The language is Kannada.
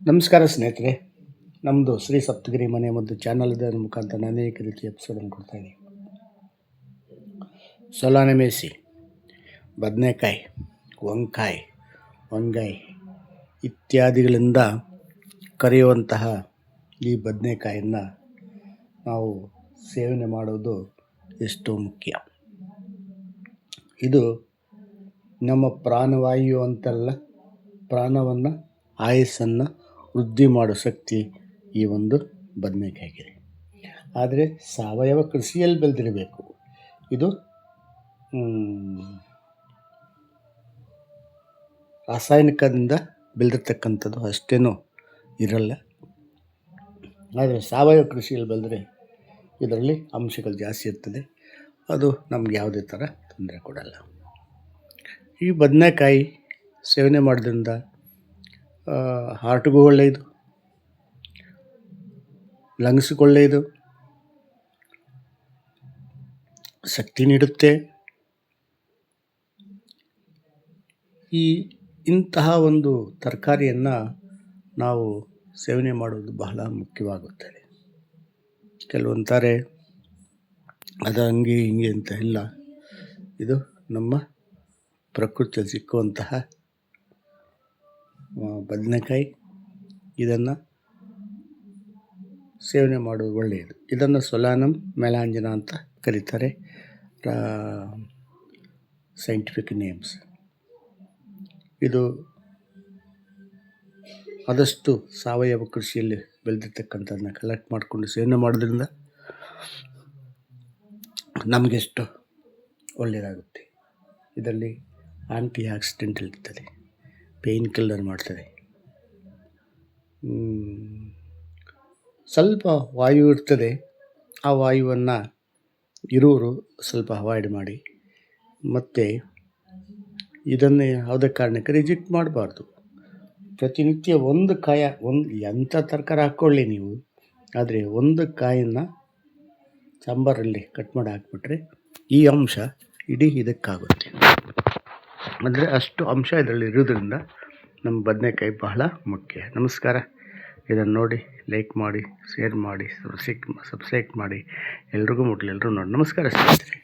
ನಮಸ್ಕಾರ ಸ್ನೇಹಿತರೆ, ನಮ್ಮದು ಶ್ರೀ ಸಪ್ತಗಿರಿ ಮನೆ ಮದ್ದು ಚಾನಲ್ ಇದರ ಮುಖಾಂತರ ಅನೇಕ ರೀತಿಯ ಎಪಿಸೋಡನ್ನು ಕೊಡ್ತಾಯಿದ್ದೀನಿ. ಸೊಲಾನೆ ಮೇಸಿ, ಬದನೆಕಾಯಿ, ವಂಗಾಯಿ ಇತ್ಯಾದಿಗಳಿಂದ ಕರೆಯುವಂತಹ ಈ ಬದನೆಕಾಯನ್ನು ನಾವು ಸೇವನೆ ಮಾಡೋದು ಎಷ್ಟೋ ಮುಖ್ಯ. ಇದು ನಮ್ಮ ಪ್ರಾಣವಾಯು ಅಂತಲ್ಲ, ಪ್ರಾಣವನ್ನು ಆಯಸ್ಸನ್ನು ವೃದ್ಧಿ ಮಾಡೋ ಶಕ್ತಿ ಈ ಒಂದು ಬದನೆಕಾಯಿಗಿದೆ. ಆದರೆ ಸಾವಯವ ಕೃಷಿಯಲ್ಲಿ ಬೆಳೆದಿರಬೇಕು. ಇದು ರಾಸಾಯನಿಕದಿಂದ ಬೆಳೆದಿರ್ತಕ್ಕಂಥದ್ದು ಅಷ್ಟೇನೂ ಇರಲ್ಲ. ಆದರೆ ಸಾವಯವ ಕೃಷಿಯಲ್ಲಿ ಬೆಳೆದ್ರೆ ಇದರಲ್ಲಿ ಅಂಶಗಳು ಜಾಸ್ತಿ ಇರ್ತದೆ. ಅದು ನಮ್ಗೆ ಯಾವುದೇ ಥರ ತೊಂದರೆ ಕೊಡಲ್ಲ. ಈ ಬದನೆಕಾಯಿ ಸೇವನೆ ಮಾಡೋದ್ರಿಂದ ಹಾರ್ಟ್ಗೂ ಒಳ್ಳೆಯದು, ಲಂಗ್ಸ್ಗೆ ಒಳ್ಳೆಯದು, ಶಕ್ತಿ ನೀಡುತ್ತೆ. ಇಂತಹ ಒಂದು ತರಕಾರಿಯನ್ನು ನಾವು ಸೇವನೆ ಮಾಡೋದು ಬಹಳ ಮುಖ್ಯವಾಗುತ್ತದೆ. ಕೆಲವೊಂತಾರೆ ಅದು ಹಂಗೆ ಹಿಂಗೆ ಅಂತ ಇಲ್ಲ. ಇದು ನಮ್ಮ ಪ್ರಕೃತಿಯಲ್ಲಿ ಸಿಕ್ಕುವಂತಹ ಬದನೆಕಾಯಿ. ಇದನ್ನು ಸೇವನೆ ಮಾಡೋದು ಒಳ್ಳೆಯದು. ಇದನ್ನು ಸೊಲಾನಮ್ ಮೆಲಾಂಜಿನಾ ಅಂತ ಕರೀತಾರೆ, ಸೈಂಟಿಫಿಕ್ ನೇಮ್ಸ್. ಇದು ಆದಷ್ಟು ಸಾವಯವ ಕೃಷಿಯಲ್ಲಿ ಬೆಳೆದಿರ್ತಕ್ಕಂಥದ್ದನ್ನ ಕಲೆಕ್ಟ್ ಮಾಡಿಕೊಂಡು ಸೇವನೆ ಮಾಡೋದ್ರಿಂದ ನಮಗೆಷ್ಟು ಒಳ್ಳೆಯದಾಗುತ್ತೆ. ಇದರಲ್ಲಿ ಆಂಟಿ ಆಕ್ಸಿಡೆಂಟ್ ಇರ್ತದೆ, ಪೇಯ್ನ್ ಕಿಲ್ಲರ್ ಮಾಡ್ತದೆ. ಸ್ವಲ್ಪ ವಾಯು ಇರ್ತದೆ, ಆ ವಾಯುವನ್ನು ಇರೋರು ಸ್ವಲ್ಪ ಅವಾಯ್ಡ್ ಮಾಡಿ. ಮತ್ತು ಇದನ್ನೇ ಯಾವುದೇ ಕಾರಣಕ್ಕೆ ರಿಜೆಕ್ಟ್ ಮಾಡಬಾರ್ದು. ಪ್ರತಿನಿತ್ಯ ಒಂದು ಎಂಥ ತರಕಾರಿ ಹಾಕ್ಕೊಳ್ಳಿ ನೀವು, ಆದರೆ ಒಂದು ಕಾಯನ್ನು ಸಾಂಬಾರಲ್ಲಿ ಕಟ್ ಮಾಡಿ ಹಾಕ್ಬಿಟ್ರೆ ಈ ಅಂಶ ಇಡೀ ಇದಕ್ಕಾಗುತ್ತೆ. ಅಂದರೆ ಅಷ್ಟು ಅಂಶ ಇದರಲ್ಲಿ ಇರೋದ್ರಿಂದ ನಮ್ಮ ಬದನೆಕಾಯಿ ಬಹಳ ಮುಖ್ಯ. ನಮಸ್ಕಾರ. ಇದನ್ನು ನೋಡಿ ಲೈಕ್ ಮಾಡಿ, ಶೇರ್ ಮಾಡಿ, ಸಬ್ಸ್ಕ್ರೈಬ್ ಮಾಡಿ, ಎಲ್ರಿಗೂ ಮುಟ್ಲಿ, ಎಲ್ಲರೂ ನೋಡಿ. ನಮಸ್ಕಾರ ಸ್ನೇಹಿತರೆ.